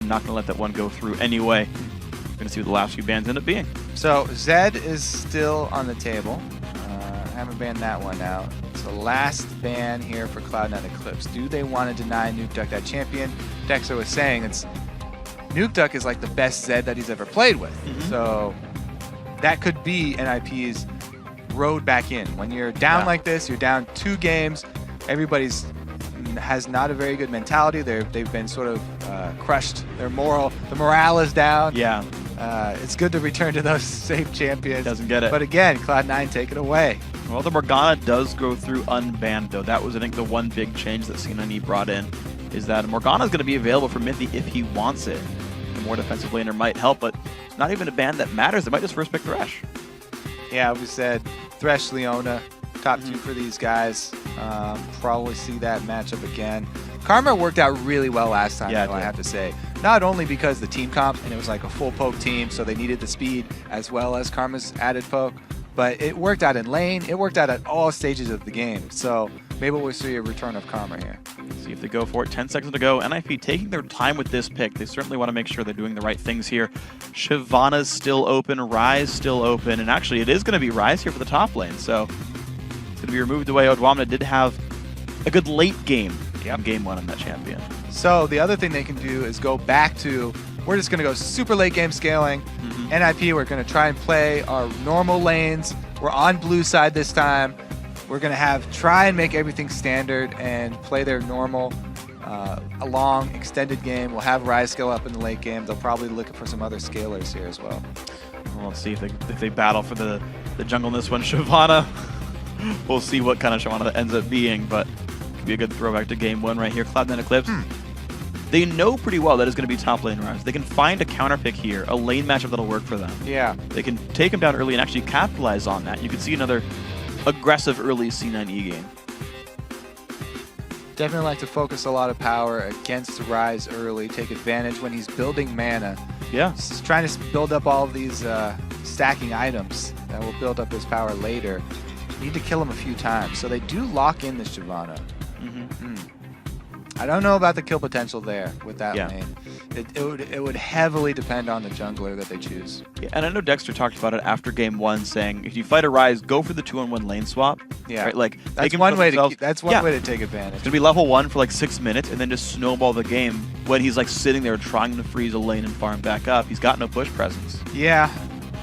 not going to let that one go through anyway. We're going to see what the last few bans end up being. So Zed is still on the table. I haven't banned that one out. It's the last ban here for Cloud9 Eclipse. Do they want to deny Nuke Duck that champion? Dexter was saying Nuke Duck is like the best Zed that he's ever played with. So that could be NIP's road back in. When you're down like this, you're down 2 games. Everybody's has not a very good mentality. They've been sort of crushed. The morale is down. Yeah. It's good to return to those safe champions. Doesn't get it. But again, Cloud9 take it away. Well, the Morgana does go through unbanned, though. That was, I think, the one big change that C9E brought in, is that Morgana is going to be available for Mithy if he wants it. The more defensive laner might help, but it's not even a ban that matters. They might just first pick Thresh. Yeah, we said Thresh, Leona, top 2 for these guys. Probably see that matchup again. Karma worked out really well last time, though, I have to say. Not only because the team comp, and it was like a full poke team, so they needed the speed as well as Karma's added poke, but it worked out in lane. It worked out at all stages of the game. So maybe we'll see a return of Karma here. See if they go for it. 10 seconds to go. NIP taking their time with this pick. They certainly want to make sure they're doing the right things here. Shyvana's still open. Ryze still open. And actually, it is going to be Ryze here for the top lane. So it's going to be removed away. Odwamna did have a good late game in game 1 on that champion. So the other thing they can do is go back to, we're just going to go super late game scaling. NIP, we're going to try and play our normal lanes. We're on blue side this time. We're going to try and make everything standard and play their normal, a long, extended game. We'll have Ryze scale up in the late game. They'll probably look for some other scalers here as well. Well, let's see if they battle for the jungle in this one. Shyvana, we'll see what kind of Shyvana that ends up being, but it could be a good throwback to game 1 right here. Cloud9 Eclipse. They know pretty well that it's going to be top lane Ryze. They can find a counter pick here, a lane matchup that'll work for them. Yeah. They can take him down early and actually capitalize on that. You could see another aggressive early C9E game. Definitely like to focus a lot of power against Ryze early, take advantage when he's building mana. Yeah. He's trying to build up all of these stacking items that will build up his power later. You need to kill him a few times. So they do lock in the Shyvana. I don't know about the kill potential there with that lane. It would heavily depend on the jungler that they choose. Yeah, and I know Dexter talked about it after game 1, saying if you fight a Ryze, go for the 2-on-1 lane swap. Yeah, right? Like that's one way to way to take advantage. It's gonna be level 1 for like 6 minutes, and then just snowball the game when he's like sitting there trying to freeze a lane and farm back up. He's got no push presence. Yeah.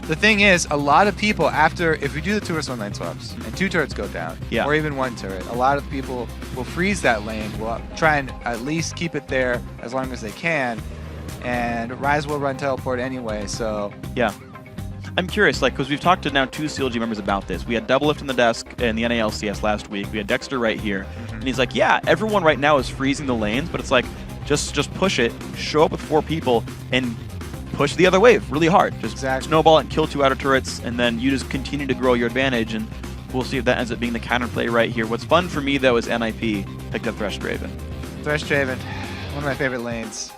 The thing is, a lot of people, if we do the 2-1 lane swaps and 2 turrets go down, or even 1 turret, a lot of people will freeze that lane, will try and at least keep it there as long as they can, and Ryze will run teleport anyway, so... Yeah. I'm curious, like, because we've talked to now 2 CLG members about this. We had Double Lift in the desk in the NALCS last week. We had Dexter right here, and he's like, yeah, everyone right now is freezing the lanes, but it's like, just push it, show up with 4 people, and push the other wave really hard. Just snowball it and kill 2 outer turrets, and then you just continue to grow your advantage, and we'll see if that ends up being the counterplay right here. What's fun for me, though, is NIP picked up Thresh Draven. Thresh Draven, one of my favorite lanes.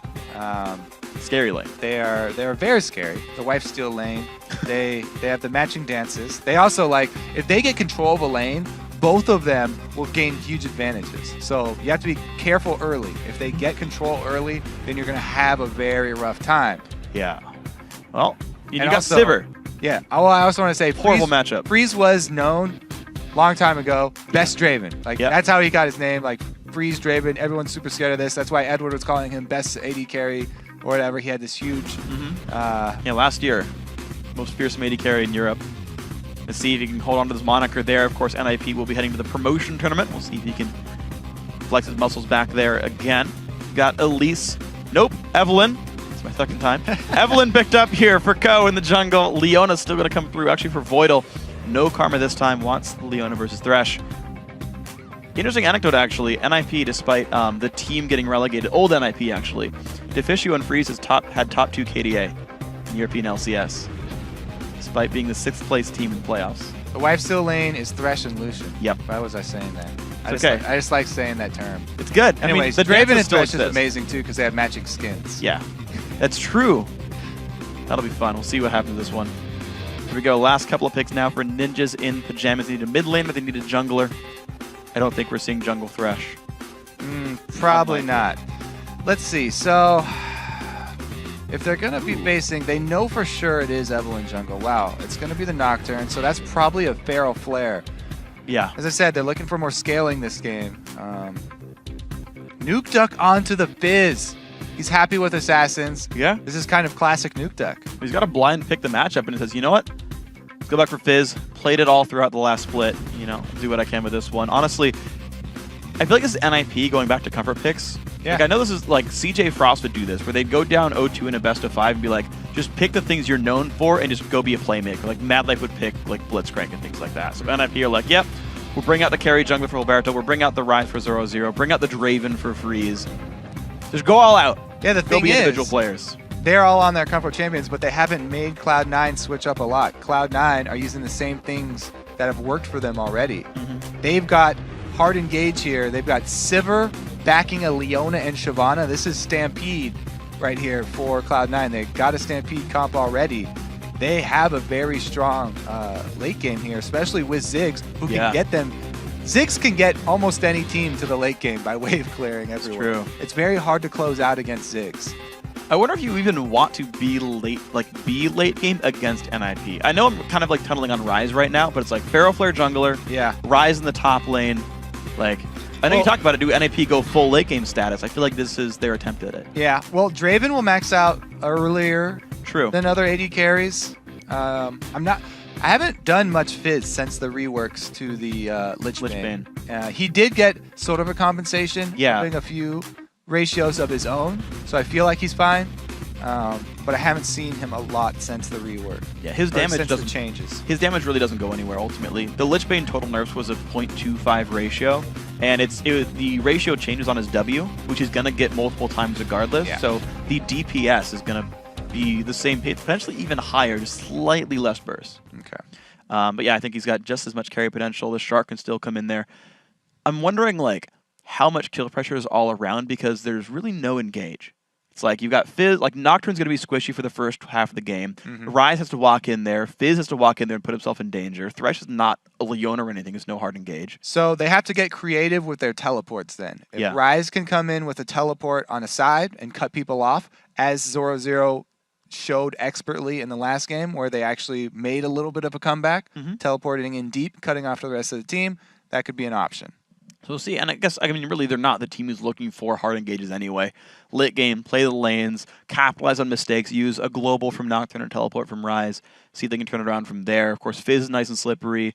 Scary lane. They are very scary. The wife steal lane. They have the matching dances. They also, like, if they get control of a lane, both of them will gain huge advantages. So you have to be careful early. If they get control early, then you're going to have a very rough time. Yeah. Well, you got also, Sivir. Yeah. Oh, I also want to say horrible matchup. Freeze was known long time ago, best Draven. Like that's how he got his name. Like Freeze Draven. Everyone's super scared of this. That's why Edward was calling him best AD carry or whatever. He had this huge. Last year, most fearsome AD carry in Europe. Let's see if he can hold on to this moniker there. Of course, NIP will be heading to the promotion tournament. We'll see if he can flex his muscles back there again. Got Elise. Nope. Evelyn. It's my second time. Evelyn picked up here for Ko in the jungle. Leona's still going to come through, actually, for Voidal. No Karma this time. Wants Leona versus Thresh. Interesting anecdote, actually. NIP, despite the team getting relegated, old NIP, actually, Deficio and Freeze had top 2 KDA in European LCS, despite being the 6th place team in the playoffs. The wife steal lane is Thresh and Lucian. Yep. Why was I saying that? I just like saying that term. It's good. Anyways, I mean, the Draven and Thresh is amazing, too, because they have matching skins. Yeah, that's true. That'll be fun. We'll see what happens to this one. Here we go. Last couple of picks now for Ninjas in Pyjamas. They need a mid lane, but they need a jungler. I don't think we're seeing jungle Thresh. Probably not. Let's see. So, if they're going to be facing, they know for sure it is Evelyn jungle. Wow, it's going to be the Nocturne, so that's probably a Feral Flare. Yeah. As I said, they're looking for more scaling this game. Nuke Duck onto the Fizz. He's happy with Assassins. Yeah. This is kind of classic Nuke Duck. He's got to blind pick the matchup, and he says, you know what? Let's go back for Fizz. Played it all throughout the last split. You know, do what I can with this one. Honestly, I feel like this is NIP going back to comfort picks. Yeah. Like, I know this is like CJ Frost would do this, where they'd go down 0-2 in a best of 5 and be like, just pick the things you're known for and just go be a playmaker. Like Mad Life would pick like Blitzcrank and things like that. So NIP are like, yep, we'll bring out the carry jungler for Alberto, we'll bring out the Rise for 0-0, bring out the Draven for Freeze. Just go all out. Yeah, the thing be is, individual players. They're all on their comfort champions, but they haven't made Cloud9 switch up a lot. Cloud9 are using the same things that have worked for them already. They've got hard engage here. They've got Sivir backing a Leona and Shyvana. This is Stampede right here for Cloud9. They've got a Stampede comp already. They have a very strong late game here, especially with Ziggs, who can get them. Ziggs can get almost any team to the late game by wave clearing everywhere. True. It's very hard to close out against Ziggs. I wonder if you even want to be late game against NIP. I know I'm kind of like tunneling on Rise right now, but it's like Feral Flare jungler, Yeah. Rise in the top lane. Like, I know you talked about it. Do NIP go full late game status? I feel like this is their attempt at it. Yeah. Well, Draven will max out earlier True. than other AD carries. I haven't done much Fizz since the reworks to the Lich Bane. He did get sort of a compensation, having a few ratios of his own, so I feel like he's fine. But I haven't seen him a lot since the rework. Yeah, his damage doesn't changes. His damage really doesn't go anywhere ultimately. The Lich Bane total nerfs was a 0.25 ratio, and the ratio changes on his W, which he's gonna get multiple times regardless. Yeah. So the DPS is gonna be the same pace, potentially even higher, just slightly less burst. Okay. But yeah, I think he's got just as much carry potential. The Shark can still come in there. I'm wondering like how much kill pressure is all around because there's really no engage. It's like you've got Fizz, like Nocturne's going to be squishy for the first half of the game. Rise has to walk in there. Fizz has to walk in there and put himself in danger. Thresh is not a Leona or anything. It's no hard engage. So they have to get creative with their teleports then. If Rise can come in with a teleport on a side and cut people off, as 0-0 showed expertly in the last game where they actually made a little bit of a comeback, teleporting in deep, cutting off the rest of the team, that could be an option. So we'll see, and I mean, really, they're not the team who's looking for hard engages anyway. Lit game, play the lanes, capitalize on mistakes, use a global from Nocturne or teleport from Rise, see if they can turn it around from there. Of course, Fizz is nice and slippery,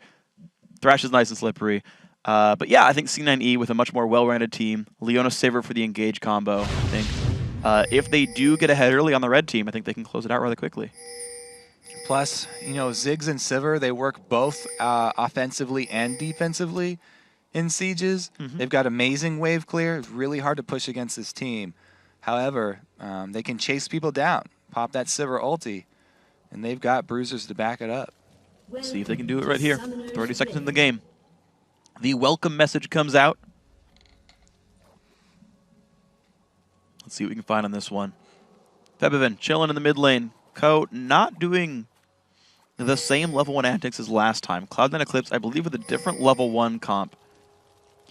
Thresh is nice and slippery. But yeah, I think C9E with a much more well-rounded team, Leona Sivir for the engage combo, I think. If they do get ahead early on the red team, I think they can close it out rather quickly. Plus, you know, Ziggs and Sivir, they work both offensively and defensively in sieges. They've got amazing wave clear. It's really hard to push against this team. However, they can chase people down, pop that Sivir ulti, and they've got bruisers to back it up. See if they can do it right here. 30 seconds in the game. The welcome message comes out. Let's see what we can find on this one. Febivin chilling in the mid lane. Ko not doing the same level 1 antics as last time. Cloud9 Eclipse, I believe, with a different level 1 comp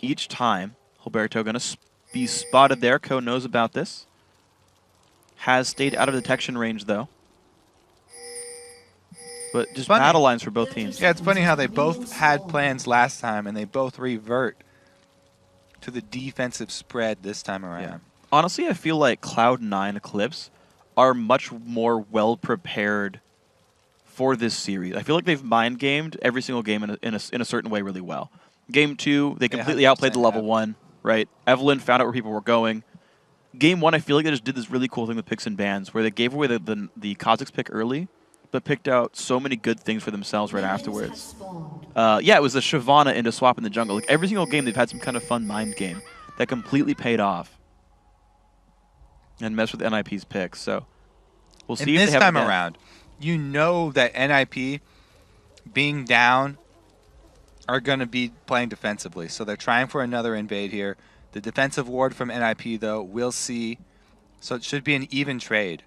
each time. Alberto going to be spotted there. Ko knows about this. Has stayed out of detection range, though. But just battle lines for both teams. Yeah, it's funny how they both had plans last time, and they both revert to the defensive spread this time around. Yeah. Honestly, I feel like Cloud9 Eclipse are much more well-prepared for this series. I feel like they've mind-gamed every single game in a certain way really well. Game 2, they completely outplayed the level 1, right? Evelyn found out where people were going. Game 1, I feel like they just did this really cool thing with picks and bans, where they gave away the Kha'Zix pick early, but picked out so many good things for themselves right afterwards. Yeah, it was the Shyvana into swap in the jungle. Like every single game, they've had some kind of fun mind game that completely paid off and messed with NIP's picks. So we'll see if this they have time it around, you know that NIP being down are going to be playing defensively. So they're trying for another invade here. The defensive ward from NIP, though, we'll see. So it should be an even trade.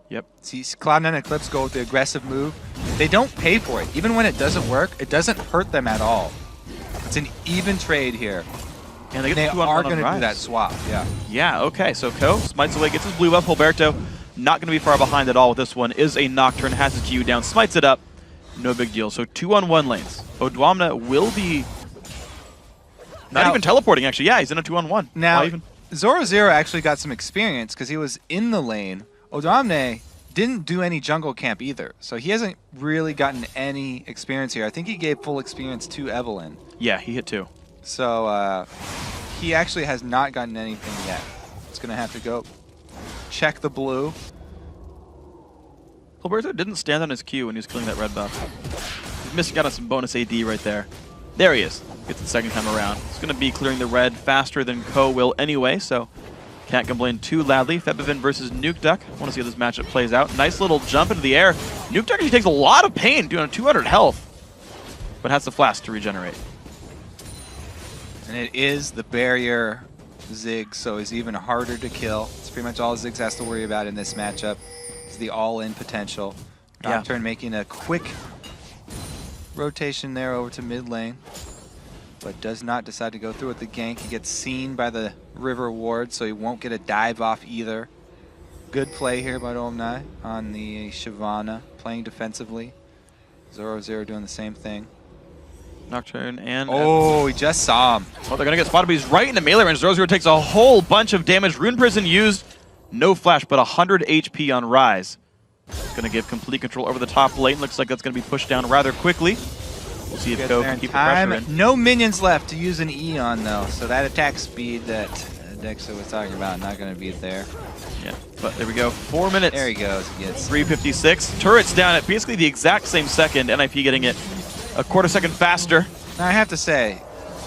Yep. See, Cloud9 Eclipse go with the aggressive move. They don't pay for it. Even when it doesn't work, it doesn't hurt them at all. It's an even trade here. And they are going to do that swap, yeah. Yeah, okay. So Ko smites away, gets his blue buff. Alberto Not going to be far behind at all with this one. Is a Nocturne, has his Q down, smites it up. No big deal. So 2-on-1 lanes. Odwamna will be not even teleporting, actually. Yeah, he's in a 2-on-1. Now, Zoro actually got some experience because he was in the lane. Odwamna didn't do any jungle camp either, so he hasn't really gotten any experience here. I think he gave full experience to Evelynn. Yeah, he hit 2. So he actually has not gotten anything yet. It's going to have to go check the blue. Gilberto didn't stand on his Q when he was killing that red buff. He's missing out on some bonus AD right there. There he is. Gets the second time around. It's going to be clearing the red faster than Ko will anyway, so can't complain too loudly. Febivin versus Nukeduck. I want to see how this matchup plays out. Nice little jump into the air. Nukeduck actually takes a lot of pain, doing 200 health, but has the flash to regenerate. And it is the barrier Ziggs, so it's even harder to kill. It's pretty much all Ziggs has to worry about in this matchup. It's the all-in potential. Nocturne making a quick rotation there over to mid lane, but does not decide to go through with the gank. He gets seen by the River Ward, so he won't get a dive off either. Good play here by Omni on the Shyvana, playing defensively. Zoro doing the same thing. Nocturne and... Oh, he just saw him. Oh, they're going to get spotted, but he's right in the melee range. Zoro takes a whole bunch of damage. Rune Prison used. No flash, but 100 HP on Rise. It's going to give complete control over the top lane. Looks like that's going to be pushed down rather quickly. We'll see if Ko can keep the pressure in. No minions left to use an E on, though, so that attack speed that Dexa was talking about, not going to be there. Yeah, but there we go. 4 minutes. There he goes. He gets 356. Turret's down at basically the exact same second. NIP getting it a quarter second faster. Now, I have to say,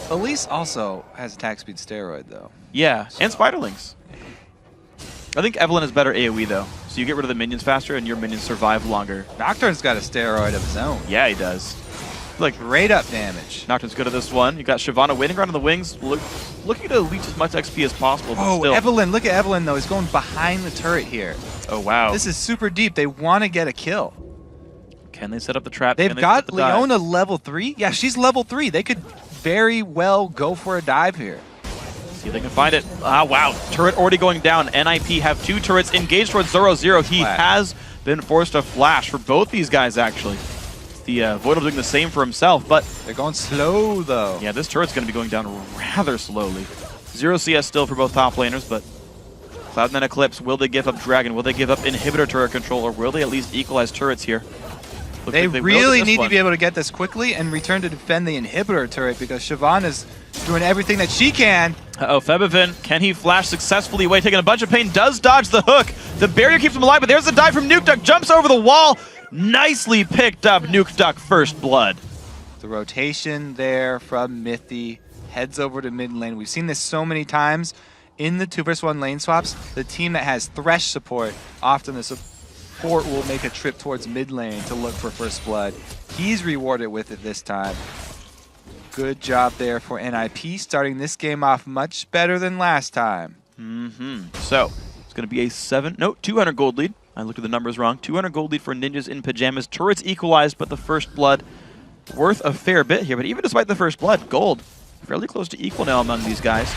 Elise also has attack speed steroid, though. Yeah, and Spiderlings. I think Evelynn is better AoE, though. So you get rid of the minions faster, and your minions survive longer. Nocturne's got a steroid of his own. Yeah, he does. Like straight up damage. Nocturne's good at this one. You got Shyvana waiting around on the wings, looking to leech as much XP as possible. But oh, still. Evelynn! Look at Evelynn though. He's going behind the turret here. Oh wow! This is super deep. They want to get a kill. Can they set up the trap? They've got Leona level 3. Yeah, she's level 3. They could very well go for a dive here. See if they can find it. Ah, wow. Turret already going down. NIP have 2 turrets engaged towards Zoro. He has been forced to flash for both these guys, actually. The Voidal doing the same for himself, but... They're going slow, though. Yeah, this turret's going to be going down rather slowly. 0 CS still for both top laners, but Cloud9 Eclipse, will they give up Dragon? Will they give up inhibitor turret control, or will they at least equalize turrets here? They really need to be able to get this quickly and return to defend the inhibitor turret because Shyvana's doing everything that she can. Uh-oh, Febivin, can he flash successfully away, taking a bunch of pain, does dodge the hook. The barrier keeps him alive, but there's a dive from Nukeduck, jumps over the wall. Nicely picked up, Nukeduck, first blood. The rotation there from Mithy heads over to mid lane. We've seen this so many times in the 2v1 lane swaps. The team that has Thresh support, often the support will make a trip towards mid lane to look for first blood. He's rewarded with it this time. Good job there for NIP, starting this game off much better than last time. So, it's going to be a 200 gold lead. I looked at the numbers wrong. 200 gold lead for Ninjas in Pyjamas. Turrets equalized, but the first blood worth a fair bit here. But even despite the first blood, gold fairly close to equal now among these guys.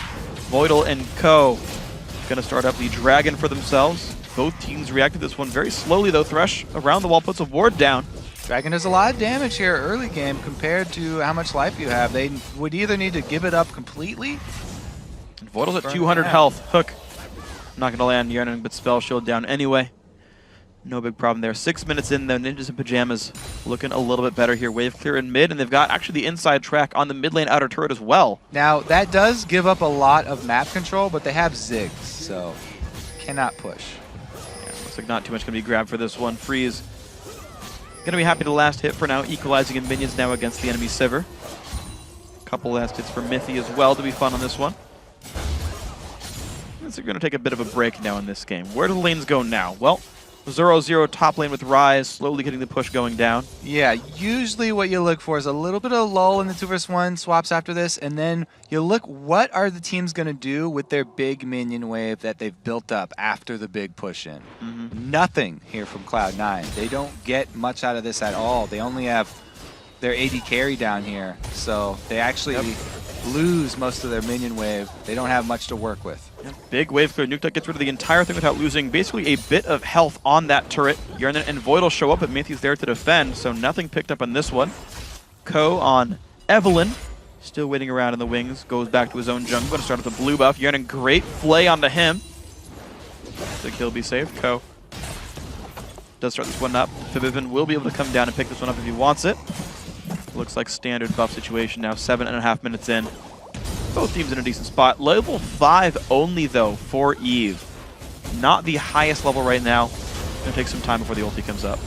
Voidal and Ko going to start up the Dragon for themselves. Both teams reacted to this one very slowly, though. Thresh around the wall puts a ward down. Dragon does a lot of damage here early game compared to how much life you have. They would either need to give it up completely. And Voidal's at 200 health. Hook not going to land near anything but Spell Shield down anyway. No big problem there. 6 minutes in, though. Ninjas in Pyjamas looking a little bit better here. Wave clear in mid, and they've got actually the inside track on the mid lane outer turret as well. Now, that does give up a lot of map control, but they have Ziggs, so cannot push. Yeah, looks like not too much going to be grabbed for this one. Freeze going to be happy to last hit for now, equalizing in minions now against the enemy Sivir. Couple last hits for Mithy as well to be fun on this one. So we're going to take a bit of a break now in this game. Where do the lanes go now? Well, 0-0 top lane with Rise, slowly getting the push going down. Yeah, usually what you look for is a little bit of lull in the 2v1 swaps after this, and then you look what are the teams going to do with their big minion wave that they've built up after the big push in. Nothing here from Cloud9. They don't get much out of this at all. They only have their AD carry down here, so they actually lose most of their minion wave. They don't have much to work with. Yeah, big wave clear. Nukeduck gets rid of the entire thing without losing basically a bit of health on that turret. Yernan and Void'll show up, but Matthew's there to defend, so nothing picked up on this one. Ko on Evelyn, still waiting around in the wings, goes back to his own jungle, going to start with the blue buff. Yernan, great flay onto him. The kill be saved. Ko does start this one up. Fibivin will be able to come down and pick this one up if he wants it. Looks like standard buff situation now, 7.5 minutes in. Both teams in a decent spot. Level 5 only, though, for Eve. Not the highest level right now. Gonna take some time before the ulti comes up.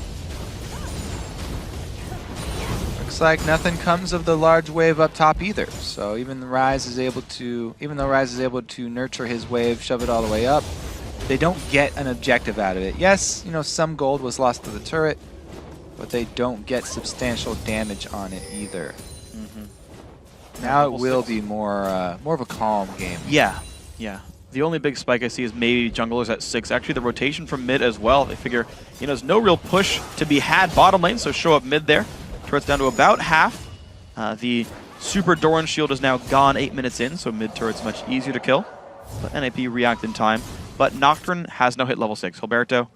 Looks like nothing comes of the large wave up top either. So even though Rise is able to nurture his wave, shove it all the way up, they don't get an objective out of it. Yes, you know, some gold was lost to the turret, but they don't get substantial damage on it either. Now it will be more of a calm game. Yeah, yeah. The only big spike I see is maybe junglers at 6. Actually, the rotation from mid as well. They figure, you know, there's no real push to be had bottom lane, so show up mid there. Turret's down to about half. The super Doran shield is now gone 8 minutes in, so mid turret's much easier to kill. But NIP react in time. But Nocturne has no hit level 6. Hilberto,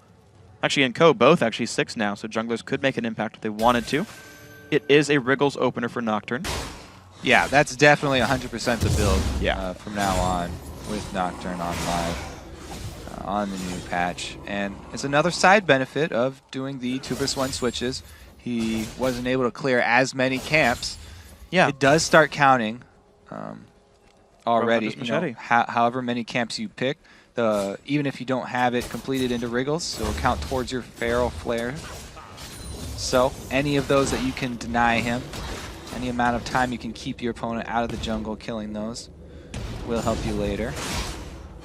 actually, and Ko both actually 6 now, so junglers could make an impact if they wanted to. It is a Wriggles opener for Nocturne. Yeah, that's definitely 100% the build from now on with Nocturne on live on the new patch. And it's another side benefit of doing the 2v1 switches. He wasn't able to clear as many camps. Yeah, it does start counting already. You know, however many camps you pick, even if you don't have it completed into Wriggles, it will count towards your Feral Flare. So any of those that you can deny him, any amount of time you can keep your opponent out of the jungle killing those will help you later.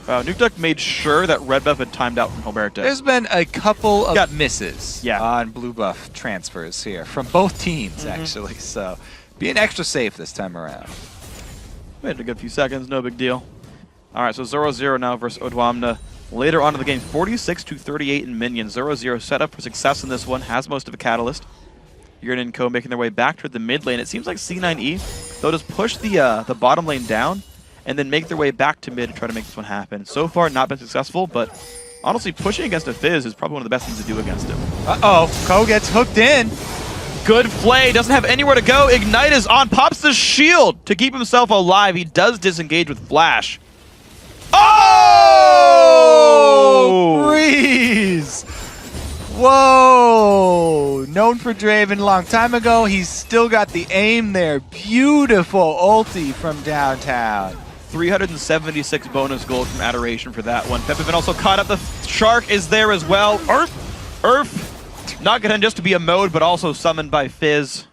Nukeduck made sure that red buff had timed out from Hilberto. There's been a couple of misses on blue buff transfers here from both teams, actually. So being extra safe this time around. Waited a good few seconds, no big deal. All right, so 0-0 now versus Odwamna. Later on in the game, 46-38 in minions. 0-0 set up for success in this one, has most of a catalyst. Yernan and Ko making their way back toward the mid lane. It seems like C9E, they'll just push the bottom lane down and then make their way back to mid to try to make this one happen. So far, not been successful, but honestly, pushing against a Fizz is probably one of the best things to do against him. Uh-oh, Ko gets hooked in. Good play, doesn't have anywhere to go. Ignite is on, pops the shield to keep himself alive. He does disengage with Flash. Oh! Freeze! Whoa! Known for Draven a long time ago, he's still got the aim there. Beautiful ulti from downtown. 376 bonus gold from Adoration for that one. Pepivin also caught up. The Shark is there as well. Urf, not gonna just to be a mode, but also summoned by Fizz.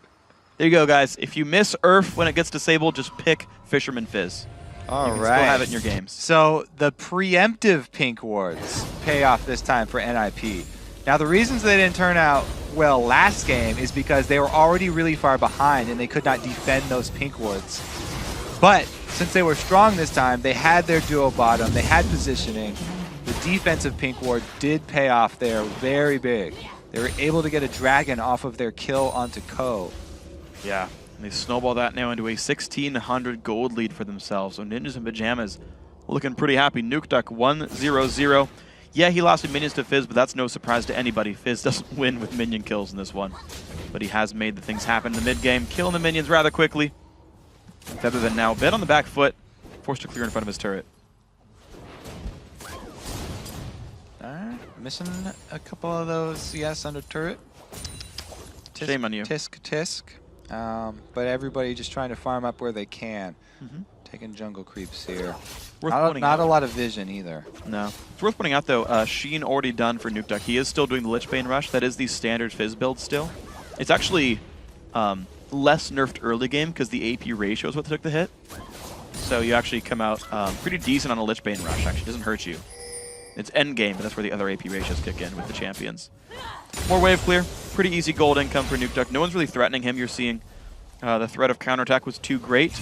There you go, guys. If you miss Urf when it gets disabled, just pick Fisherman Fizz. All right. You can still have it in your games. So the preemptive pink wards pay off this time for NIP. Now the reasons they didn't turn out well last game is because they were already really far behind and they could not defend those pink wards. But since they were strong this time, they had their duo bottom, they had positioning. The defensive pink ward did pay off there very big. They were able to get a dragon off of their kill onto Ko. Yeah, and they snowball that now into a 1,600 gold lead for themselves. So Ninjas and Pyjamas looking pretty happy. Nukeduck 1-0-0. Yeah, he lost with minions to Fizz, but that's no surprise to anybody. Fizz doesn't win with minion kills in this one. But he has made the things happen in the mid-game, killing the minions rather quickly. Febivin now a bit on the back foot, forced to clear in front of his turret. Alright, missing a couple of those, yes, under turret. Tisk, shame on you. Tisk. But everybody just trying to farm up where they can. Taking jungle creeps here. Not a lot of vision either. No. It's worth pointing out, though, Sheen already done for Nukeduck. He is still doing the Lich Bane Rush. That is the standard Fizz build still. It's actually less nerfed early game because the AP ratio is what took the hit. So you actually come out pretty decent on a Lich Bane Rush. Actually, it doesn't hurt you. It's end game, but that's where the other AP ratios kick in with the champions. More wave clear. Pretty easy gold income for Nukeduck. No one's really threatening him. You're seeing the threat of counterattack was too great.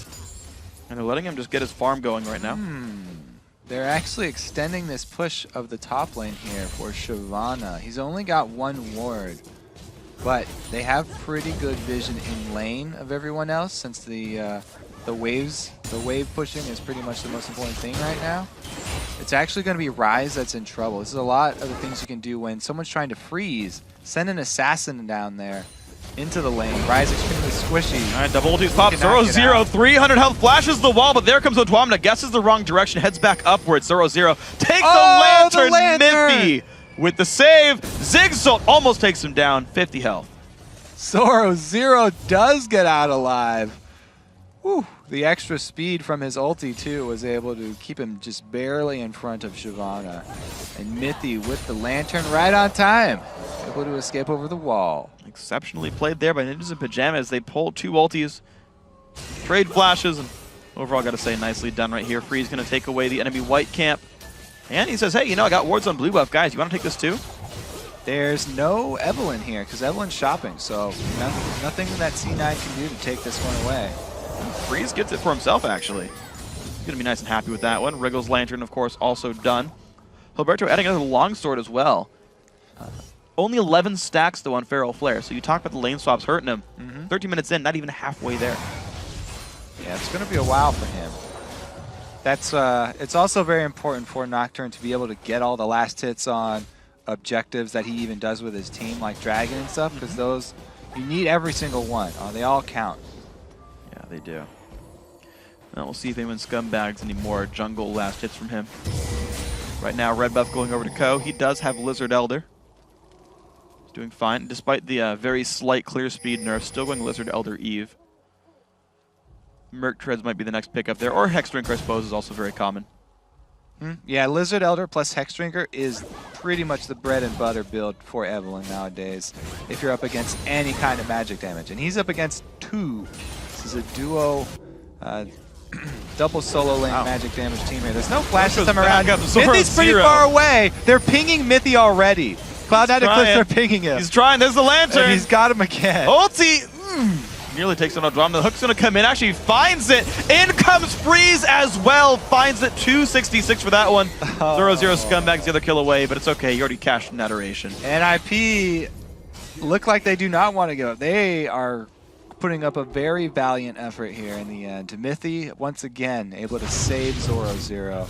And they're letting him just get his farm going right now. They're actually extending this push of the top lane here for Shyvana. He's only got one ward, but they have pretty good vision in lane of everyone else since the wave pushing is pretty much the most important thing right now. It's actually going to be Rise that's in trouble. This is a lot of the things you can do when someone's trying to freeze. Send an assassin down there into the lane. Rise extremely squishy. All right, double ulti pop. 0-0, 300 health, flashes the wall, but there comes Otwamna, guesses the wrong direction, heads back upwards. 0-0 takes the lantern. Miffy with the save. Zigzult almost takes him down, 50 health. 0-0 does get out alive. Whew. The extra speed from his ulti, too, was able to keep him just barely in front of Shyvana. And Mithy with the lantern right on time, able to escape over the wall. Exceptionally played there by Ninjas in Pyjamas. They pulled 2 ultis, trade flashes, and overall, got to say, nicely done right here. Free's going to take away the enemy white camp. And he says, hey, you know, I got wards on blue buff. Guys, you want to take this too? There's no Evelynn here, because Evelyn's shopping, so nothing that C9 can do to take this one away. Freeze gets it for himself, actually. He's going to be nice and happy with that one. Wriggle's Lantern, of course, also done. Gilberto adding another longsword as well. Only 11 stacks, though, on Feral Flare, so you talk about the lane swaps hurting him. 13 minutes in, not even halfway there. Yeah, it's going to be a while for him. That's it's also very important for Nocturne to be able to get all the last hits on objectives that he even does with his team, like Dragon and stuff, because those, you need every single one. They all count. Yeah, they do. Now we'll see if anyone scumbags any more jungle last hits from him. Right now, red buff going over to Ko. He does have Lizard Elder. He's doing fine, despite the very slight clear speed nerf. Still going Lizard Elder Eve. Merc Treads might be the next pickup there, or Hexdrinker, I suppose, is also very common. Yeah, Lizard Elder plus Hexdrinker is pretty much the bread and butter build for Evelynn nowadays, if you're up against any kind of magic damage. And he's up against 2. This is a duo, double solo lane magic damage team here. There's no flash system around. Mithy's pretty far away. They're pinging Mithy already. Cloud9 Eclipse are pinging him. He's trying. There's the lantern. And he's got him again. Ulti. Nearly takes on Odwamna. The hook's going to come in. Actually finds it. In comes Freeze as well. Finds it. 266 for that one. 0-0 scumbags the other kill away, but it's okay. You already cashed in adoration. NIP look like they do not want to give up. They are putting up a very valiant effort here in the end. Mithy, once again, able to save 0-0.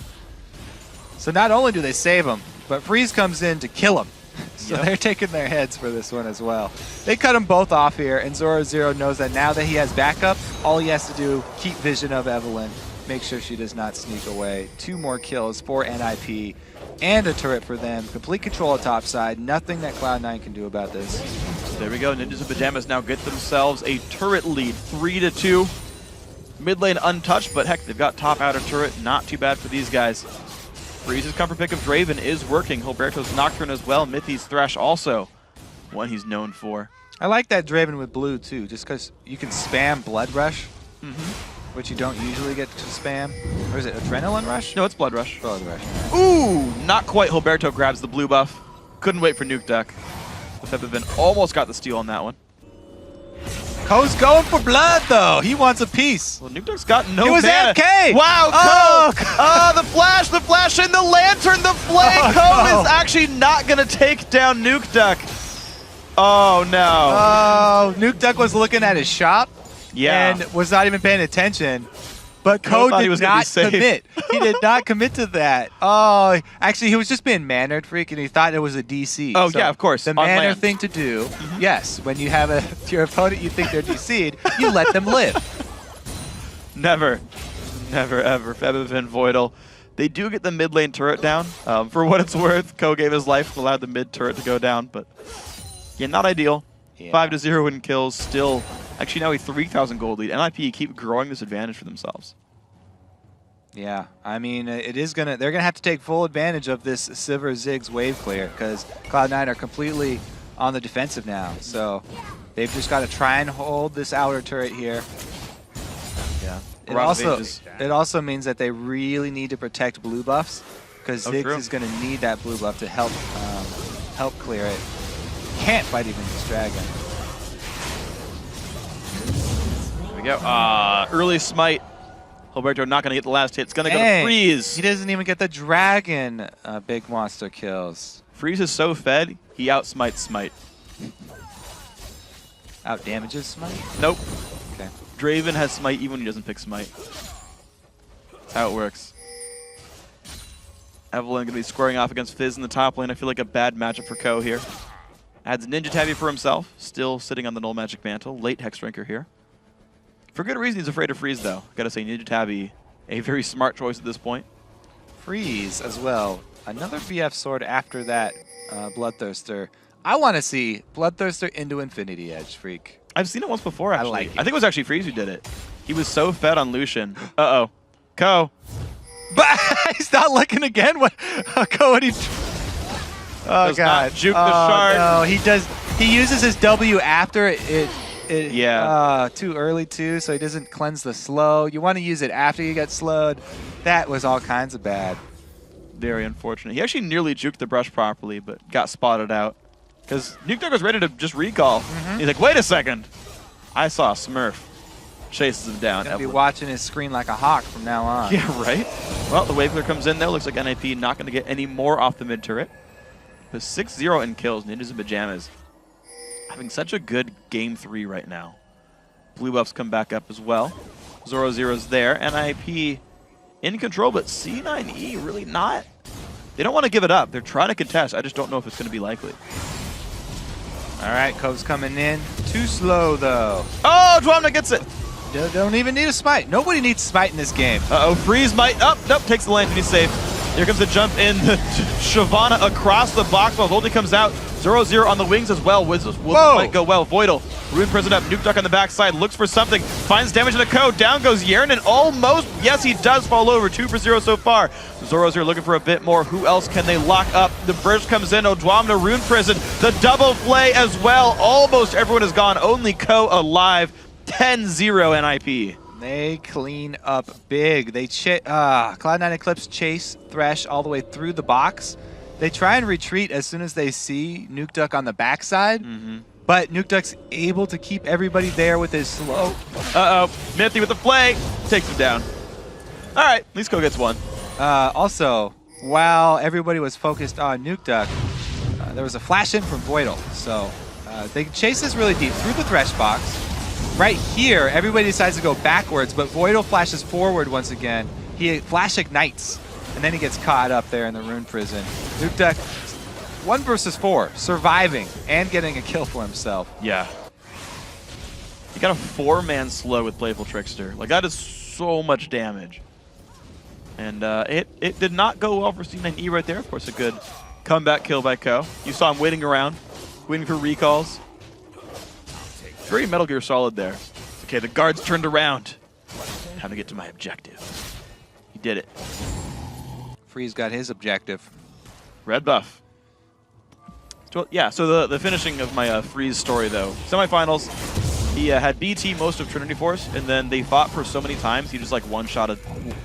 So not only do they save him, but Freeze comes in to kill him. So they're taking their heads for this one as well. They cut them both off here, and 0-0 knows that now that he has backup, all he has to do, keep vision of Evelynn, make sure she does not sneak away. 2 more kills for NIP, and a turret for them. Complete control of top side. Nothing that Cloud9 can do about this. There we go. Ninjas in Pyjamas now get themselves a turret lead, 3-2. Mid lane untouched, but heck, they've got top outer turret. Not too bad for these guys. Freeze's comfort pick of Draven is working. Gilberto's Nocturne as well. Mithy's Thresh also one he's known for. I like that Draven with blue too, just because you can spam Blood Rush, which you don't usually get to spam. Or is it Adrenaline Rush? No, it's Blood Rush. Blood Rush. Ooh, not quite. Gilberto grabs the blue buff. Couldn't wait for Nuke Duck. Febivin almost got the steal on that one. Ko's going for blood, though. He wants a piece. Well, Nuke Duck's got no He was mana. AFK! Wow, Ko! The flash, and the lantern, the flame! Ko is actually not going to take down Nuke Duck. Oh, no. Oh, Nuke Duck was looking at his shop and was not even paying attention. But Ko did not commit. He did not commit to that. Oh, actually, he was just being mannered freak, and he thought it was a DC. Oh, so yeah, of course. The manner thing to do, yes, when you have your opponent you think they're DC'd, you let them live. Never. Never, ever. Febivin, Voidal. They do get the mid lane turret down. For what it's worth, Ko gave his life and allowed the mid turret to go down, but yeah, not ideal. 5-0 in kills, still actually now a 3,000 gold lead. NIP keep growing this advantage for themselves. Yeah, I mean, they're gonna have to take full advantage of this Sivir Ziggs wave clear, because Cloud9 are completely on the defensive now. So they've just got to try and hold this outer turret here. Yeah. It also means that they really need to protect blue buffs, because Ziggs is gonna need that blue buff to help clear it. Can't fight even this dragon. There we go. Early smite. Gilberto not going to get the last hit. It's going to go to Freeze. He doesn't even get the dragon big monster kills. Freeze is so fed, he outsmites Smite. Out damages Smite? Nope. Okay. Draven has Smite even when he doesn't pick Smite. That's how it works. Evelyn going to be squaring off against Fizz in the top lane. I feel like a bad matchup for Ko here. Adds Ninja Tabby for himself, still sitting on the Null Magic Mantle. Late Hex Drinker here. For good reason, he's afraid of Freeze, though. Gotta say, Ninja Tabby, a very smart choice at this point. Freeze as well. Another BF sword after that Bloodthirster. I want to see Bloodthirster into Infinity Edge, Freak. I've seen it once before, actually. I like it. I think it was actually Freeze who did it. He was so fed on Lucian. Uh-oh. Ko. But he's not looking again. What? Ko, what he... Oh, Does God. not juke the shard. No, he does. He uses his W after it. Yeah. Too early, too, so he doesn't cleanse the slow. You want to use it after you get slowed. That was all kinds of bad. Very unfortunate. He actually nearly juked the brush properly, but got spotted out. Because Nuke was ready to just recall. He's like, wait a second. I saw a Smurf. Chases him down. Gonna be watching his screen like a hawk from now on. Yeah, right? Well, the wave clear comes in, though. Looks like NIP not going to get any more off the mid turret. But 6-0 in kills, Ninjas and Pyjamas. Having such a good game 3 right now. Blue buffs come back up as well. 0-0's there. NIP in control, but C9E really not. They don't want to give it up. They're trying to contest. I just don't know if it's going to be likely. All right, Kove's coming in. Too slow, though. Oh, Dwamna gets it. Don't even need a smite. Nobody needs smite in this game. Uh-oh, Freeze might... Oh, nope, takes the lantern. He's safe. Here comes the jump in. Shyvana across the box while Voldy comes out. 0-0 on the wings as well. Will might go well. Voidal, Ruin Prison up. Nuke Duck on the backside. Looks for something. Finds damage in the Ko. Down goes Yeren and almost... Yes, he does fall over. 2 for 0 so far. 0-0 looking for a bit more. Who else can they lock up? The burst comes in. Dwamna, Rune Prison. The double flay as well. Almost everyone is gone. Only Ko alive. 10-0 NIP. They clean up big. They Cloud9 Eclipse chase Thresh all the way through the box. They try and retreat as soon as they see Nuke Duck on the backside, but Nuke Duck's able to keep everybody there with his slow. Uh-oh, Mithy with the flay. Takes him down. All right, at least Ko gets one. Also, while everybody was focused on Nuke Duck, there was a flash in from Voidal. So they chase this really deep through the Thresh box. Right here, everybody decides to go backwards, but Voidal flashes forward once again. He flash ignites, and then he gets caught up there in the Rune Prison. Nuke Duck, 1 versus 4, surviving and getting a kill for himself. Yeah. He got a 4-man slow with Playful Trickster. Like, that is so much damage. And it did not go well for C9E right there. Of course, a good comeback kill by Ko. You saw him waiting around, waiting for recalls. Very Metal Gear Solid there. Okay, the guards turned around. Time to get to my objective. He did it. Freeze got his objective. Red buff. So, yeah, so the finishing of my Freeze story, though. Semifinals, he had BT most of Trinity Force, and then they fought for so many times, he just like one-shotted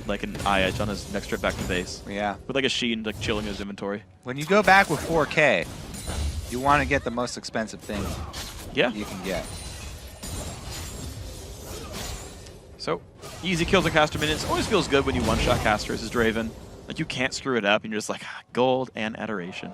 like an eye edge on his next trip back to base. Yeah. With like a Sheen like chilling his inventory. When you go back with 4K, you want to get the most expensive thing Yeah. you can get. So, easy kills and caster minions. Always feels good when you one-shot casters as Draven. Like, you can't screw it up, and you're just like, gold and adoration.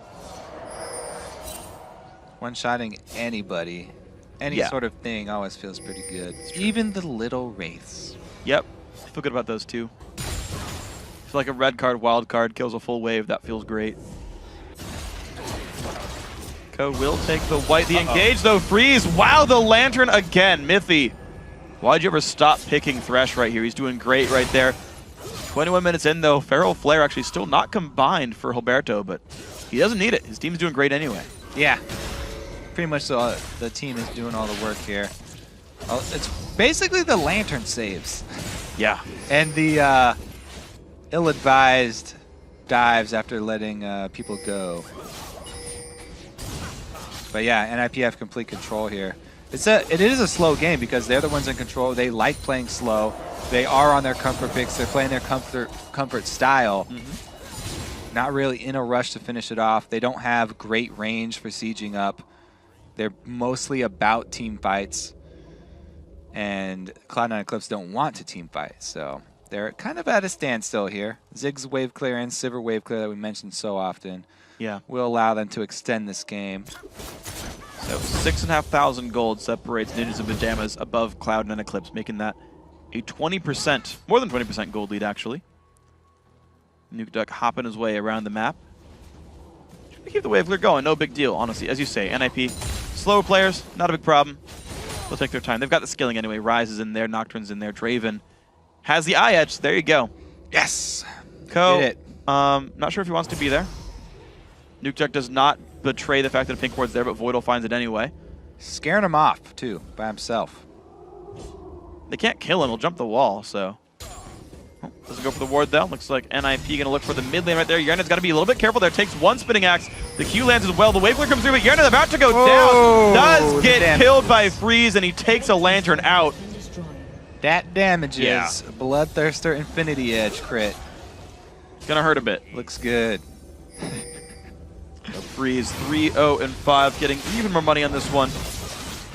One-shotting anybody, any sort of thing always feels pretty good. Even the little wraiths. Yep. I feel good about those, too. I feel like a red card, wild card, kills a full wave. That feels great. Ko will take the white. The engage, though. Freeze. Wow, the lantern again. Mithy. Why'd you ever stop picking Thresh right here? He's doing great right there. 21 minutes in, though. Feral Flare actually still not combined for Hilberto, but he doesn't need it. His team's doing great anyway. Yeah. Pretty much the team is doing all the work here. It's basically the lantern saves. Yeah. And the ill-advised dives after letting people go. But yeah, NIP have complete control here. It is a slow game because they're the ones in control. They like playing slow. They are on their comfort picks. They're playing their comfort style. Not really in a rush to finish it off. They don't have great range for sieging up. They're mostly about team fights. And Cloud9 Eclipse don't want to team fight. So they're kind of at a standstill here. Zig's wave clear and Sivir wave clear that we mentioned so often will allow them to extend this game. So 6,500 gold separates Ninjas and Pyjamas above Cloud9 Eclipse, making that a 20%, more than 20% gold lead, actually. Nuke Duck hopping his way around the map. Trying to keep the wave clear going, no big deal, honestly. As you say, NIP, slow players, not a big problem. They'll take their time. They've got the skilling anyway. Rise is in there, Nocturne's in there, Draven has the eye edge. There you go. Yes! Ko, Did it. not sure if he wants to be there. Nuke Duck does not betray the fact that a pink ward's there, but Voidal finds it anyway. Scaring him off, too, by himself. They can't kill him, he'll jump the wall, so. Oh, doesn't go for the ward though. Looks like NIP gonna look for the mid lane right there. Yerna's gotta be a little bit careful there. Takes one spinning axe. The Q lands as well. The wave clear comes through, but Yerna's about to go down. Does get killed by Freeze, and he takes a lantern out. That damages. Bloodthirster Infinity Edge crit. Gonna hurt a bit. Looks good. Freeze 3-0-5, getting even more money on this one.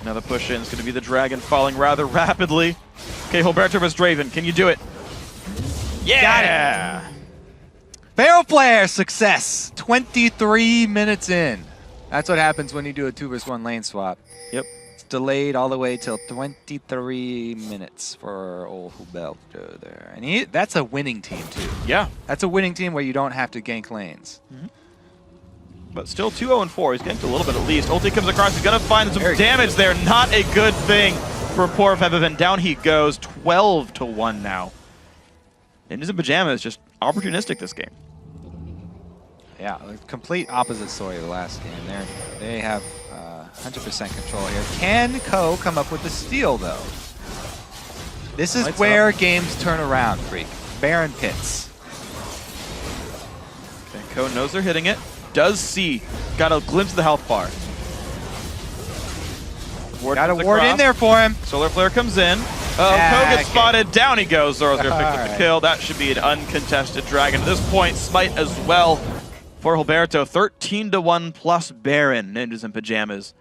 Another push in is gonna be the Dragon falling rather rapidly. Okay, Hilberto vs Draven, can you do it? Yeah! Got it. Feral Flare success. 23 minutes in. That's what happens when you do a 2 vs 1 lane swap. Yep. It's delayed all the way till 23 minutes for old Huberto there. And that's a winning team too. Yeah. That's a winning team where you don't have to gank lanes. But still 2-0-4. He's ganked a little bit at least. Ulti comes across. He's going to find some Very damage there. Not a good thing for poor Febiven. Down he goes. 12-1 now. Ninjas in Pyjamas just opportunistic this game. Yeah, the complete opposite story of the last game. They have 100% control here. Can Ko come up with the steal, though? This is where games turn around, Freak. Baron pits. Okay, Ko knows they're hitting it. Does see. Got a glimpse of the health bar. Got a ward in there for him. Solar Flare comes in. Ko gets spotted. Down he goes. Zoro's going to pick up the kill. That should be an uncontested Dragon. At this point, Smite as well for Hilberto. 13-1 plus Baron. Ninjas in Pyjamas.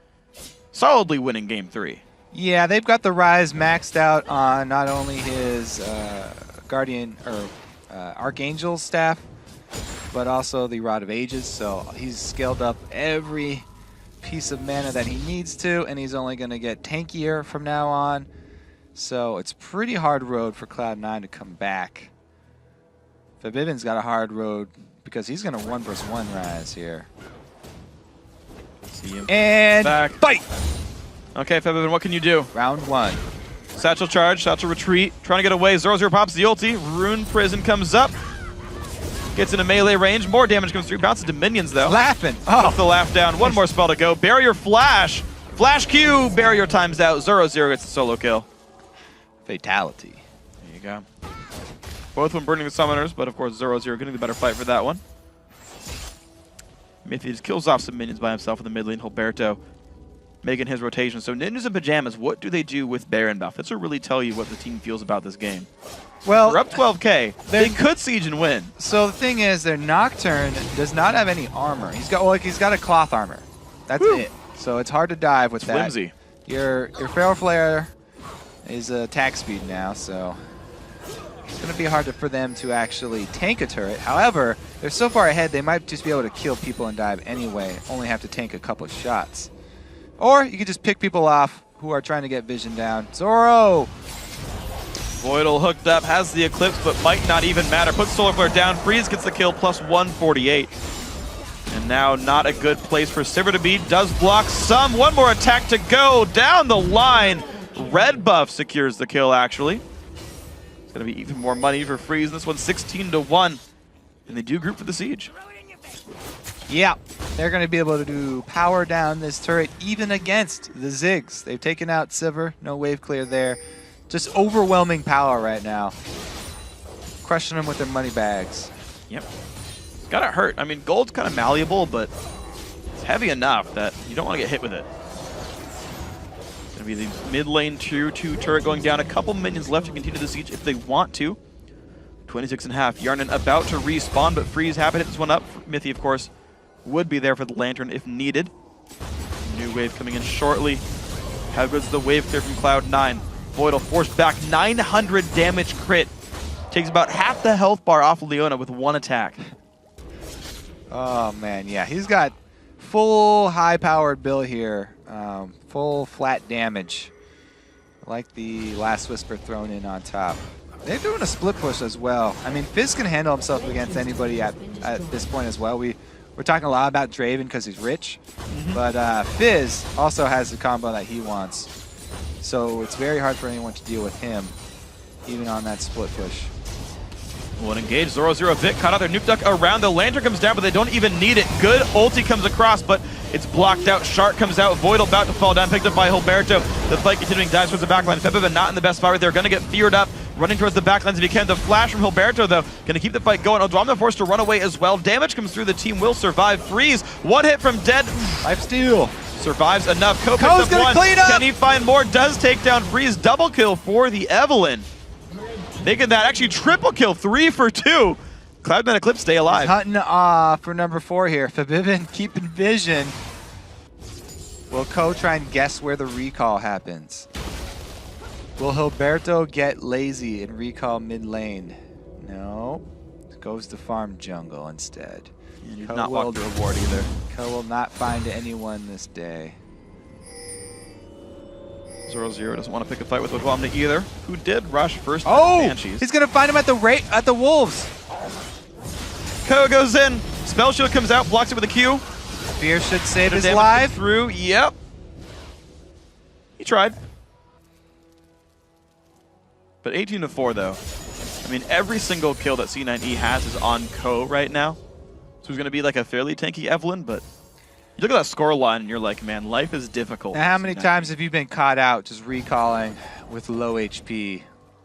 Solidly winning game 3. Yeah, they've got the Rise maxed out on not only his Guardian or Archangel staff, but also the Rod of Ages. So he's scaled up every piece of mana that he needs to, and he's only going to get tankier from now on. So it's pretty hard road for Cloud9 to come back. Febiven's got a hard road because he's going to 1 vs 1 Rise here. See him. And back. Fight! Okay, Febiven, what can you do? Round 1. Satchel charge, Satchel retreat, trying to get away. 0-0 pops the ulti. Rune Prison comes up. Gets into melee range. More damage comes through. Bounces to minions, though. Laughing. Puts the laugh down. One more spell to go. Barrier Flash. Flash Q. Barrier times out. 0-0 gets the solo kill. Fatality. There you go. Both of them burning the summoners, but of course 0-0 getting the better fight for that one. Mithy just kills off some minions by himself in the mid lane. Hilberto making his rotation. So Ninjas in Pyjamas, what do they do with Baron buff? This will really tell you what the team feels about this game. Well, they're up 12k. They could siege and win. So the thing is, their Nocturne does not have any armor. He's got a cloth armor. That's it. So it's hard to dive with that. Flimsy. Your Feral Flare is attack speed now, so it's going to be hard for them to actually tank a turret. However, they're so far ahead, they might just be able to kill people and dive anyway, only have to tank a couple of shots. Or you could just pick people off who are trying to get vision down. Zoro! Voidal hooked up, has the Eclipse, but might not even matter. Puts Solar Flare down, Freeze gets the kill, plus 148. And now not a good place for Sivir to be. Does block some. One more attack to go down the line. Red buff secures the kill, actually. It's going to be even more money for Freeze. This one's 16-1. And they do group for the siege. Yeah, they're going to be able to do power down this turret even against the Ziggs. They've taken out Sivir. No wave clear there. Just overwhelming power right now. Crushing them with their money bags. Yep. It's gotta hurt. I mean, gold's kind of malleable, but it's heavy enough that you don't want to get hit with it. It's gonna be the mid lane tier 2 turret going down. A couple minions left to continue the siege if they want to. 26.5. Yarnan about to respawn, but Freeze happy to hit this one up. Mithy, of course, would be there for the lantern if needed. New wave coming in shortly. How good's the wave clear from Cloud9? Voidal forced back, 900 damage crit. Takes about half the health bar off of Leona with one attack. Oh man, yeah, he's got full high-powered build here. Full flat damage. Like the Last Whisper thrown in on top. They're doing a split push as well. I mean, Fizz can handle himself against anybody at this point as well. We're talking a lot about Draven because he's rich, but Fizz also has the combo that he wants. So it's very hard for anyone to deal with him, even on that split push. Well, engage. 0-0 Vic caught out their nuke duck around. The lantern comes down, but they don't even need it. Good ulti comes across, but it's blocked out. Shark comes out. Voidal about to fall down, picked up by Hilberto. The fight continuing, dives towards the backline. Febiven not in the best spot right there. Going to get feared up. Running towards the backlines if he can. The flash from Hilberto, though, going to keep the fight going. Odwamna forced to run away as well. Damage comes through. The team will survive. Freeze. One hit from Dead. Life steal. Survives enough. Ko picks Ko's up gonna one. clean up. Can he find more? Does take down Freeze. Double kill for the Evelynn. Making that actually triple kill. 3 for 2. Cloud9 Eclipse stay alive. He's hunting for number 4 here. Febiven keeping vision. Will Ko try and guess where the recall happens? Will Hilberto get lazy and recall mid lane? No. Goes to farm jungle instead. And he's not walked the reward either. Ko will not find anyone this day. 0-0 doesn't want to pick a fight with Odwamna either, who did rush first. Oh! Banshees. He's gonna find him at the wolves. Ko goes in. Spell shield comes out, blocks it with a Q. Fear should save his Damage life. through. Yep. He tried. But 18-4 though. I mean, every single kill that C9E has is on Ko right now. So he's going to be like a fairly tanky Evelynn, but you look at that score line and you're like, man, life is difficult. Now, how many times have you been caught out just recalling with low HP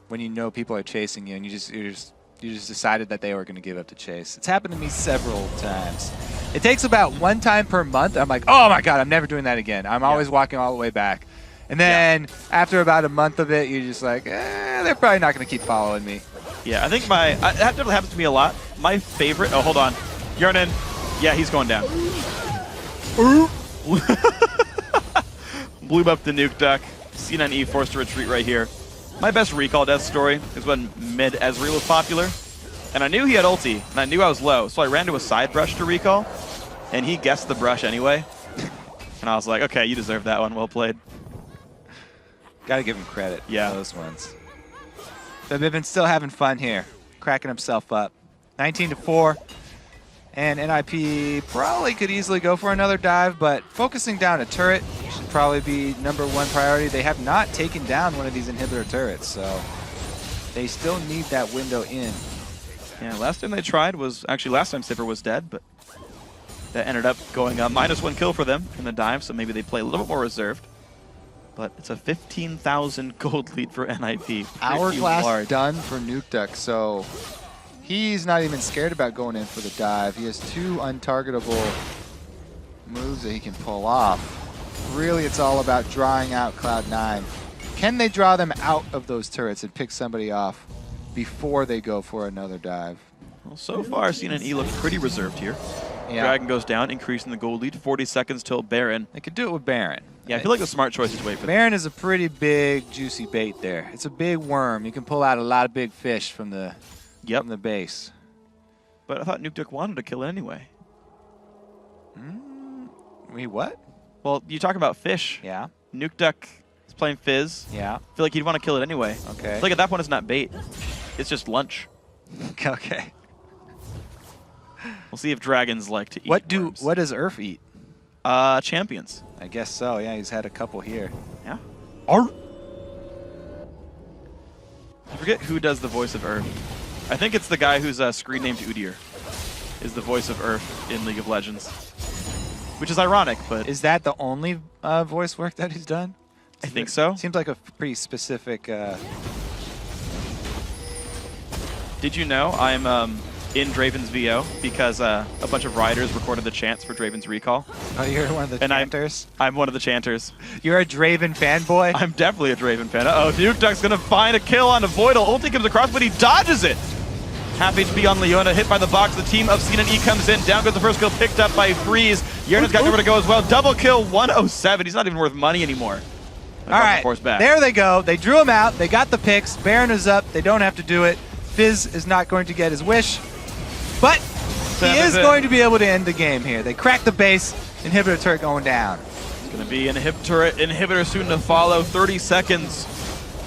when you know people are chasing you and you just decided that they were going to give up the chase? It's happened to me several times. It takes about 1 time per month. I'm like, oh my god, I'm never doing that again. I'm always walking all the way back. And then after about a month of it, you're just like, they're probably not going to keep following me. Yeah, I think that definitely happens to me a lot. My favorite, oh, hold on. Yarnin, yeah, he's going down. Blew up the nuke duck. C9E forced to retreat right here. My best recall death story is when mid Ezreal was popular. And I knew he had ulti, and I knew I was low, so I ran to a side brush to recall, and he guessed the brush anyway. And I was like, okay, you deserve that one, well played. Gotta give him credit for Yeah. those ones. Febiven still having fun here, cracking himself up. 19-4, and NIP probably could easily go for another dive, but focusing down a turret should probably be #1 priority. They have not taken down one of these inhibitor turrets, so they still need that window in. Yeah, last time they tried was, actually last time Sipper was dead, but that ended up going up. -1 kill for them in the dive, so maybe they play a little bit more reserved. But it's a 15,000 gold lead for NIP. Hourglass done for nuke duck, so he's not even scared about going in for the dive. He has 2 untargetable moves that he can pull off. Really, it's all about drawing out Cloud9. Can they draw them out of those turrets and pick somebody off before they go for another dive? Well, so far, C9E looks pretty reserved here. Yeah. Dragon goes down, increasing the gold lead. 40 seconds till Baron. They could do it with Baron. Yeah, I feel like the smart choice is to wait for Baron is a pretty big, juicy bait there. It's a big worm. You can pull out a lot of big fish from the base. But I thought Nuke Duck wanted to kill it anyway. Wait, what? Well, you talk about fish. Yeah. Nuke Duck is playing Fizz. Yeah. I feel like he'd want to kill it anyway. Okay. I feel like at that point it's not bait. It's just lunch. Okay. We'll see if dragons like to eat worms. What does Urf eat? Champions. I guess so. Yeah, he's had a couple here. Yeah. I forget who does the voice of Urf. I think it's the guy whose screen named Udyr is the voice of Urf in League of Legends. Which is ironic, but... Is that the only voice work that he's done? I think so. Seems like a pretty specific... Did you know I'm in Draven's VO because a bunch of riders recorded the chants for Draven's recall? Oh, you're one of the chanters? I'm one of the chanters. You're a Draven fanboy? I'm definitely a Draven fan. Uh-oh, Nuke Duck's going to find a kill on Voidal. Ulti comes across, but he dodges it. Half HP on Leona, hit by the box. The team of C9E comes in. Down goes the first kill, picked up by Freeze. Yernan's got nowhere to go as well. Double kill, 107. He's not even worth money anymore. All right, there they go. They drew him out. They got the picks. Baron is up. They don't have to do it. Fizz is not going to get his wish, but he is going to be able to end the game here. They cracked the base. Inhibitor turret going down. It's going to be an inhibitor soon to follow. 30 seconds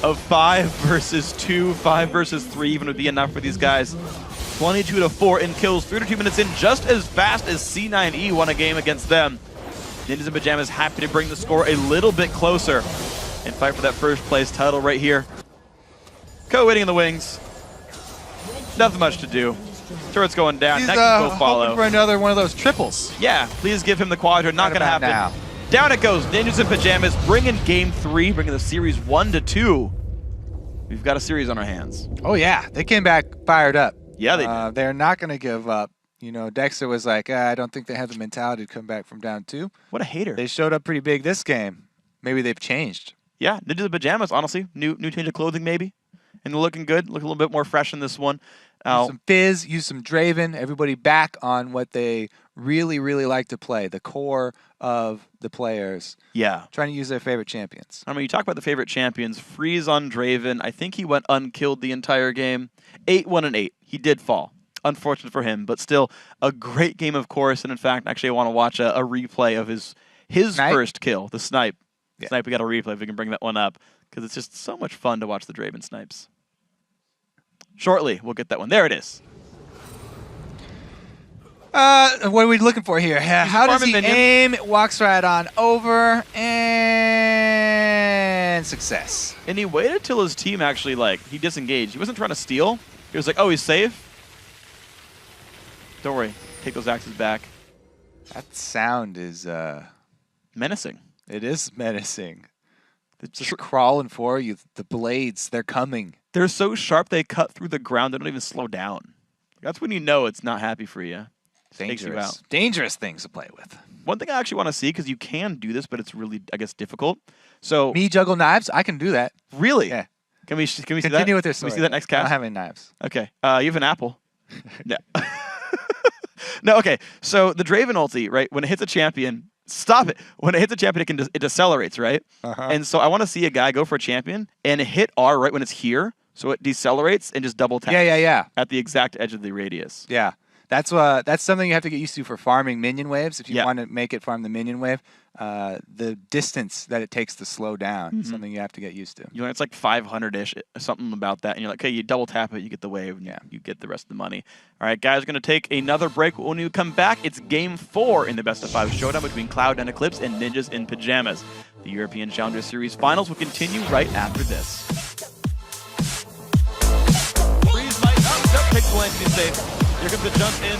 of 5 versus 2, 5 versus 3 even would be enough for these guys. 22-4 in kills, 3 to 2 minutes in, just as fast as C9E won a game against them. Ninjas in Pyjamas happy to bring the score a little bit closer and fight for that first place title right here. Co waiting in the wings. Nothing much to do. Turret's going down. He's Next will follow. hoping for another one of those triples. Yeah, please give him the quadra. Not going to happen. Now. Down it goes. Ninjas in Pyjamas bringing game 3, bringing the series 1-2. We've got a series on our hands. Oh yeah, they came back fired up. Yeah, they did. They're not going to give up. You know, Dexter was like, I don't think they have the mentality to come back from down 2. What a hater. They showed up pretty big this game. Maybe they've changed. Yeah, Ninjas in Pyjamas, honestly. New change of clothing, maybe. And they're looking good. Look a little bit more fresh in this one. Use some Fizz, use some Draven. Everybody back on what they really, really like to play. The core of the players. Yeah. Trying to use their favorite champions. I mean, you talk about the favorite champions. Freeze on Draven. I think he went unkilled the entire game. 8-1-8. He did fall. Unfortunate for him, but still a great game, of course. And in fact, actually, I want to watch a replay of his first kill, the snipe. Yeah. Snipe, we got a replay if we can bring that one up, because it's just so much fun to watch the Draven snipes. Shortly, we'll get that one. There it is. What are we looking for here? How does he minion. aim? It walks right on over, and success. And he waited till his team actually, he disengaged. He wasn't trying to steal. He was like, oh, he's safe. Don't worry. Take those axes back. That sound is Menacing. it is menacing. They're just crawling for you. The blades, they're coming. They're so sharp they cut through the ground. They don't even slow down. That's when you know it's not happy for you. Takes you out. Dangerous things to play with. One thing I actually want to see, because you can do this, but it's really, I guess, difficult. So Me juggle knives? I can do that. really, Yeah. can we see that? Continue with this Can we story. see that next I don't cast? have any knives. Okay. You have an apple. No. No. Okay. So the Draven ulti, right? When it hits a champion, stop it. When it hits a champion, it decelerates, right? And so I want to see a guy go for a champion and hit R right when it's here, so it decelerates and just double tap. Yeah. At the exact edge of the radius. Yeah. That's something you have to get used to for farming minion waves. If you want to make it farm the minion wave, the distance that it takes to slow down is something you have to get used to. You know, it's like 500-ish, something about that. And you're like, okay, you double tap it, you get the wave, and you get the rest of the money. All right, guys, we're going to take another break. When we come back, it's Game 4 in the best-of-5 showdown between Cloud and Eclipse and Ninjas in Pyjamas. The European Challenger Series Finals will continue right after this. Freeze might up, takes the lane to be safe. Here comes the jump in.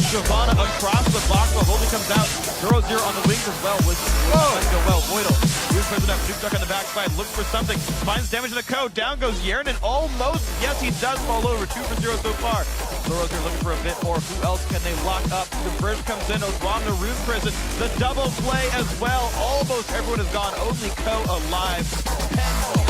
Shyvana across the box while Holding comes out. 0-0 on the wings as well. Whoa! Go well. Voidal. Here's President Nuke Duck on the backside. Looks for something. Finds damage in the code. Down goes Yeren and almost. Yes, he does fall over. 2 for 0 so far. Zoro's here looking for a bit more. Who else can they lock up? The bridge comes in. Ozwam to Rune Prison. The double play as well. Almost everyone is gone. Only Co alive. 10